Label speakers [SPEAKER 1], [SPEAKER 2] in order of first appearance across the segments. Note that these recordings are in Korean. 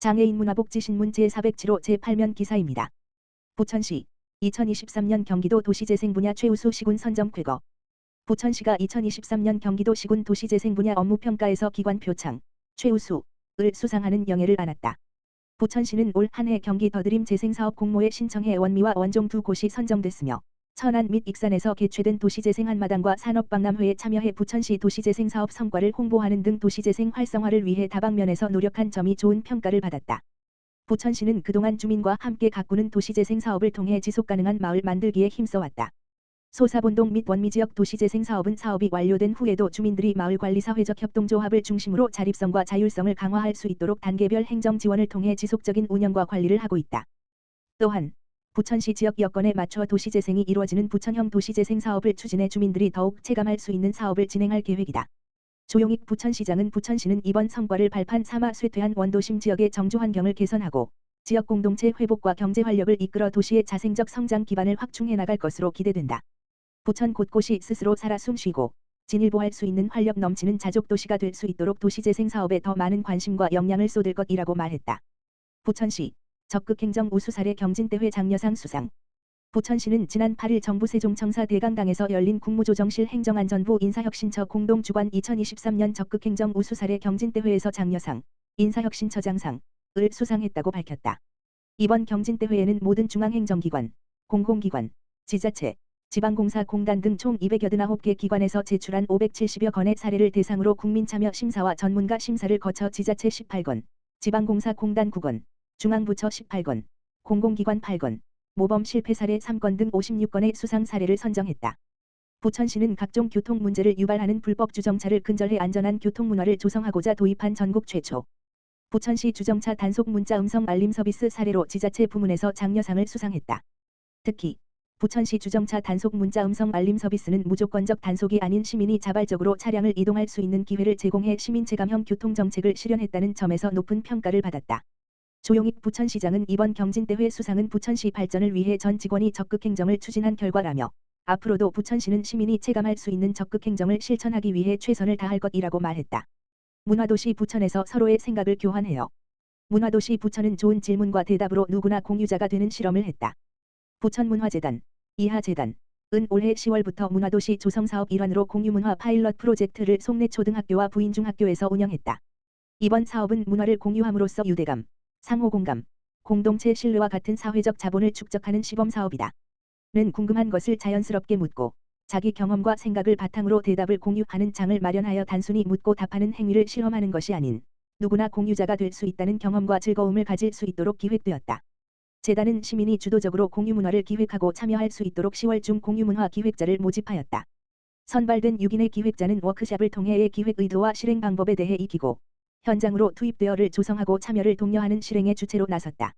[SPEAKER 1] 장애인 문화복지신문 제407호 제8면 기사입니다. 부천시 2023년 경기도 도시재생 분야 최우수 시군 선정 쾌거. 부천시가 2023년 경기도 시군 도시재생 분야 업무평가에서 기관 표창 최우수를 수상하는 영예를 안았다. 부천시는 올 한 해 경기 더드림 재생사업 공모에 신청해 원미와 원종 두 곳이 선정됐으며 천안 및 익산에서 개최된 도시재생 한마당과 산업박람회에 참여해 부천시 도시재생사업 성과를 홍보하는 등 도시재생 활성화를 위해 다방면에서 노력한 점이 좋은 평가를 받았다. 부천시는 그동안 주민과 함께 가꾸는 도시재생 사업을 통해 지속가능한 마을 만들기에 힘써왔다. 소사본동 및 원미지역 도시재생 사업은 사업이 완료된 후에도 주민들이 마을관리사회적 협동조합을 중심으로 자립성과 자율성을 강화할 수 있도록 단계별 행정 지원을 통해 지속적인 운영과 관리를 하고 있다. 또한 부천시 지역 여건에 맞춰 도시재생이 이루어지는 부천형 도시재생 사업을 추진해 주민들이 더욱 체감할 수 있는 사업을 진행할 계획이다. 조용익 부천시장은 부천시는 이번 성과를 발판 삼아 쇠퇴한 원도심 지역의 정주 환경을 개선하고 지역 공동체 회복과 경제 활력을 이끌어 도시의 자생적 성장 기반을 확충해 나갈 것으로 기대된다. 부천 곳곳이 스스로 살아 숨쉬고 진일보할 수 있는 활력 넘치는 자족도시가 될 수 있도록 도시재생 사업에 더 많은 관심과 역량을 쏟을 것이라고 말했다. 부천시 적극행정 우수사례 경진대회 장려상 수상. 부천시는 지난 8일 정부 세종청사 대강당에서 열린 국무조정실 행정안전부 인사혁신처 공동주관 2023년 적극행정 우수사례 경진대회에서 장려상, 인사혁신처장상을 수상했다고 밝혔다. 이번 경진대회에는 모든 중앙행정기관, 공공기관, 지자체, 지방공사 공단 등 총 289개 기관에서 제출한 570여 건의 사례를 대상으로 국민참여 심사와 전문가 심사를 거쳐 지자체 18건, 지방공사 공단 9건, 중앙부처 18건, 공공기관 8건, 모범 실패 사례 3건 등 56건의 수상 사례를 선정했다. 부천시는 각종 교통 문제를 유발하는 불법 주정차를 근절해 안전한 교통문화를 조성하고자 도입한 전국 최초 부천시 주정차 단속 문자 음성 알림 서비스 사례로 지자체 부문에서 장려상을 수상했다. 특히 부천시 주정차 단속 문자 음성 알림 서비스는 무조건적 단속이 아닌 시민이 자발적으로 차량을 이동할 수 있는 기회를 제공해 시민 체감형 교통정책을 실현했다는 점에서 높은 평가를 받았다. 조용익 부천시장은 이번 경진대회 수상은 부천시 발전을 위해 전 직원이 적극행정을 추진한 결과라며 앞으로도 부천시는 시민이 체감할 수 있는 적극행정을 실천하기 위해 최선을 다할 것이라고 말했다. 문화도시 부천에서 서로의 생각을 교환해요. 문화도시 부천은 좋은 질문과 대답으로 누구나 공유자가 되는 실험을 했다. 부천문화재단, 이하재단은 올해 10월부터 문화도시 조성사업 일환으로 공유문화 파일럿 프로젝트를 송내 초등학교와 부인중학교에서 운영했다. 이번 사업은 문화를 공유함으로써 유대감, 상호공감, 공동체 신뢰와 같은 사회적 자본을 축적하는 시범사업이다. 는 궁금한 것을 자연스럽게 묻고 자기 경험과 생각을 바탕으로 대답을 공유하는 장을 마련하여 단순히 묻고 답하는 행위를 실험하는 것이 아닌 누구나 공유자가 될 수 있다는 경험과 즐거움을 가질 수 있도록 기획되었다. 재단은 시민이 주도적으로 공유문화를 기획하고 참여할 수 있도록 10월 중 공유문화 기획자를 모집하였다. 선발된 6인의 기획자는 워크숍을 통해의 기획 의도와 실행 방법에 대해 익히고 현장으로 투입되어를 조성하고 참여를 독려하는 실행의 주체로 나섰다.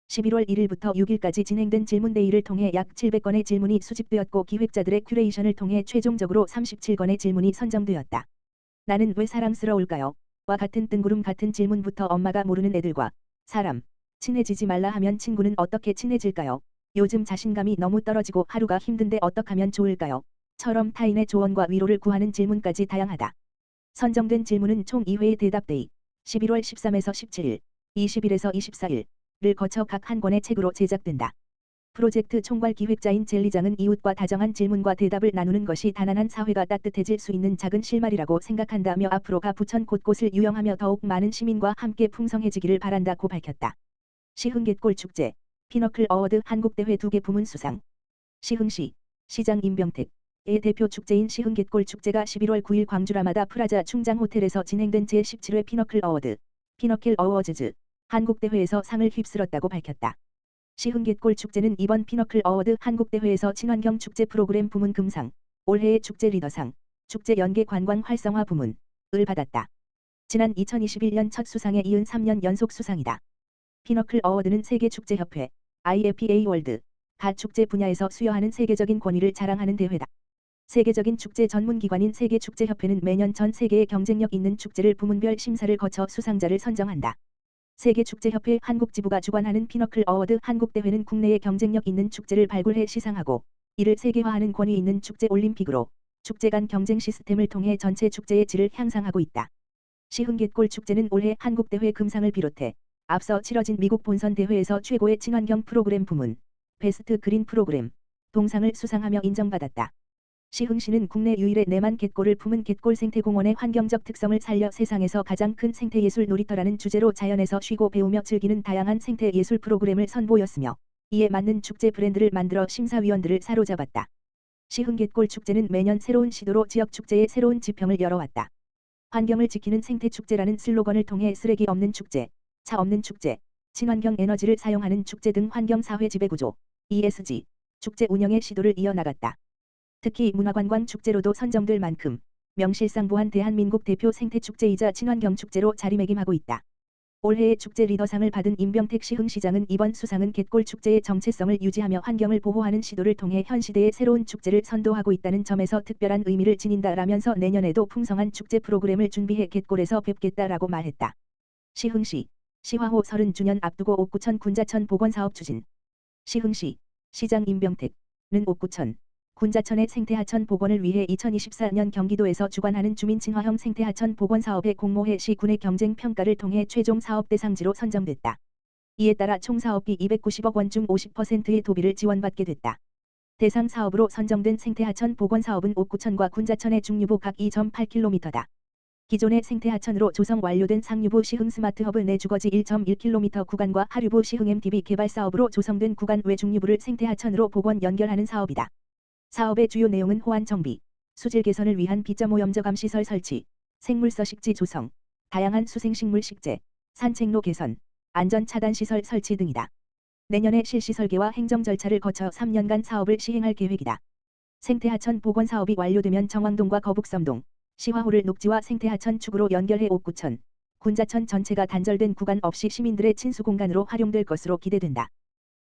[SPEAKER 1] 11월 1일부터 6일까지 진행된 질문대의를 통해 약 700건의 질문이 수집되었고 기획자들의 큐레이션을 통해 최종적으로 37건의 질문이 선정되었다. 나는 왜 사랑스러울까요? 와 같은 뜬구름 같은 질문부터 엄마가 모르는 애들과 사람, 친해지지 말라 하면 친구는 어떻게 친해질까요? 요즘 자신감이 너무 떨어지고 하루가 힘든데 어떡하면 좋을까요? 처럼 타인의 조언과 위로를 구하는 질문까지 다양하다. 선정된 질문은 총 2회의 대답데이 11월 13에서 17일, 20일에서 24일을 거쳐 각 한 권의 책으로 제작된다. 프로젝트 총괄 기획자인 젤리장은 이웃과 다정한 질문과 대답을 나누는 것이 가난한 사회가 따뜻해질 수 있는 작은 실마리라고 생각한다며 앞으로가 부천 곳곳을 유영하며 더욱 많은 시민과 함께 풍성해지기를 바란다고 밝혔다. 시흥갯골 축제, 피너클 어워드 한국대회 2개 부문 수상. 시흥시, 시장 임병택의 대표 축제인 시흥갯골 축제가 11월 9일 광주라마다 프라자 충장호텔에서 진행된 제17회 피너클 어워드, 피너클 어워즈즈 한국대회에서 상을 휩쓸었다고 밝혔다. 시흥갯골 축제는 이번 피너클 어워드 한국대회에서 친환경 축제 프로그램 부문 금상, 올해의 축제 리더상, 축제 연계 관광 활성화 부문을 받았다. 지난 2021년 첫 수상에 이은 3년 연속 수상이다. 피너클 어워드는 세계축제협회, IFA 월드, 가 축제 분야에서 수여하는 세계적인 권위를 자랑하는 대회다. 세계적인 축제 전문기관인 세계축제협회는 매년 전 세계의 경쟁력 있는 축제를 부문별 심사를 거쳐 수상자를 선정한다. 세계축제협회 한국지부가 주관하는 피너클 어워드 한국대회는 국내의 경쟁력 있는 축제를 발굴해 시상하고 이를 세계화하는 권위 있는 축제 올림픽으로 축제 간 경쟁 시스템을 통해 전체 축제의 질을 향상하고 있다. 시흥갯골 축제는 올해 한국대회 금상을 비롯해 앞서 치러진 미국 본선 대회에서 최고의 친환경 프로그램 부문 베스트 그린 프로그램 동상을 수상하며 인정받았다. 시흥시는 국내 유일의 내만 갯골을 품은 갯골 생태공원의 환경적 특성을 살려 세상에서 가장 큰 생태예술 놀이터라는 주제로 자연에서 쉬고 배우며 즐기는 다양한 생태예술 프로그램을 선보였으며 이에 맞는 축제 브랜드를 만들어 심사위원들을 사로잡았다. 시흥 갯골 축제는 매년 새로운 시도로 지역 축제의 새로운 지평을 열어왔다. 환경을 지키는 생태축제라는 슬로건을 통해 쓰레기 없는 축제, 차 없는 축제, 친환경 에너지를 사용하는 축제 등 환경사회 지배구조, ESG, 축제 운영의 시도를 이어나갔다. 특히 문화관광 축제로도 선정될 만큼 명실상부한 대한민국 대표 생태축제이자 친환경축제로 자리매김하고 있다. 올해의 축제 리더상을 받은 임병택 시흥시장은 이번 수상은 갯골 축제의 정체성을 유지하며 환경을 보호하는 시도를 통해 현 시대의 새로운 축제를 선도하고 있다는 점에서 특별한 의미를 지닌다라면서 내년에도 풍성한 축제 프로그램을 준비해 갯골에서 뵙겠다라고 말했다. 시흥시 시화호 30주년 앞두고 옥구천 군자천 복원사업 추진. 시흥시 시장 임병택는 옥구천 군자천의 생태하천 복원을 위해 2024년 경기도에서 주관하는 주민 친화형 생태하천 복원 사업의 공모해 시군의 경쟁 평가를 통해 최종 사업 대상지로 선정됐다. 이에 따라 총 사업비 290억 원 중 50%의 도비를 지원받게 됐다. 대상 사업으로 선정된 생태하천 복원 사업은 옥구천과 군자천의 중류부 각 2.8km다. 기존의 생태하천으로 조성 완료된 상류부 시흥 스마트허브 내 주거지 1.1km 구간과 하류부 시흥 MTB 개발 사업으로 조성된 구간 외 중류부를 생태하천으로 복원 연결하는 사업이다. 사업의 주요 내용은 호안 정비, 수질 개선을 위한 비점오염 저감 시설 설치, 생물서식지 조성, 다양한 수생식물 식재, 산책로 개선, 안전 차단 시설 설치 등이다. 내년에 실시 설계와 행정 절차를 거쳐 3년간 사업을 시행할 계획이다. 생태하천 복원 사업이 완료되면 정왕동과 거북섬동, 시화호를 녹지와 생태하천 축으로 연결해 옥구천, 군자천 전체가 단절된 구간 없이 시민들의 친수 공간으로 활용될 것으로 기대된다.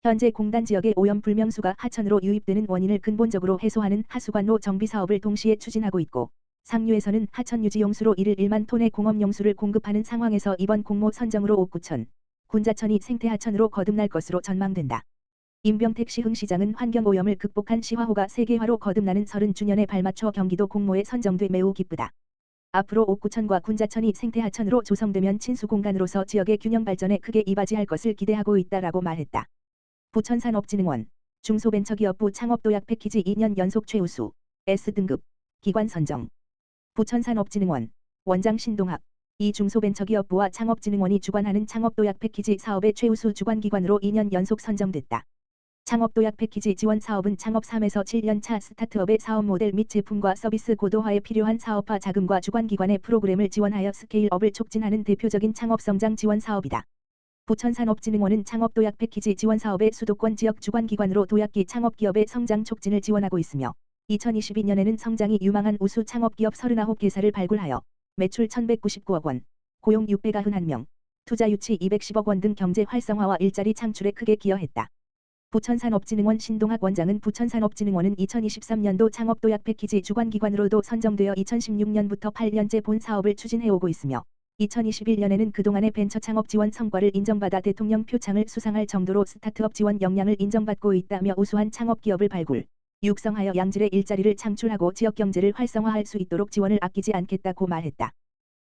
[SPEAKER 1] 현재 공단 지역의 오염 불명수가 하천으로 유입되는 원인을 근본적으로 해소하는 하수관로 정비 사업을 동시에 추진하고 있고 상류에서는 하천 유지 용수로 이를 1만 톤의 공업 용수를 공급하는 상황에서 이번 공모 선정으로 옥구천, 군자천이 생태하천으로 거듭날 것으로 전망된다. 임병택 시흥시장은 환경오염을 극복한 시화호가 세계화로 거듭나는 30주년에 발맞춰 경기도 공모에 선정돼 매우 기쁘다. 앞으로 옥구천과 군자천이 생태하천으로 조성되면 친수 공간으로서 지역의 균형 발전에 크게 이바지할 것을 기대하고 있다라고 말했다. 부천산업진흥원 중소벤처기업부 창업도약 패키지 2년 연속 최우수 S등급 기관 선정. 부천산업진흥원 원장 신동학 이 중소벤처기업부와 창업진흥원이 주관하는 창업도약 패키지 사업의 최우수 주관기관으로 2년 연속 선정됐다. 창업도약 패키지 지원 사업은 창업 3에서 7년차 스타트업의 사업 모델 및 제품과 서비스 고도화에 필요한 사업화 자금과 주관기관의 프로그램을 지원하여 스케일업을 촉진하는 대표적인 창업성장 지원 사업이다. 부천산업진흥원은 창업도약 패키지 지원 사업의 수도권 지역 주관기관으로 도약기 창업기업의 성장 촉진을 지원하고 있으며 2022년에는 성장이 유망한 우수 창업기업 39개사를 발굴하여 매출 1,199억 원, 고용 691명, 투자 유치 210억 원 등 경제 활성화와 일자리 창출에 크게 기여했다. 부천산업진흥원 신동학 원장은 부천산업진흥원은 2023년도 창업도약 패키지 주관기관으로도 선정되어 2016년부터 8년째 본 사업을 추진해오고 있으며 2021년에는 그동안의 벤처 창업 지원 성과를 인정받아 대통령 표창을 수상할 정도로 스타트업 지원 역량을 인정받고 있다며 우수한 창업기업을 발굴, 육성하여 양질의 일자리를 창출하고 지역 경제를 활성화할 수 있도록 지원을 아끼지 않겠다고 말했다.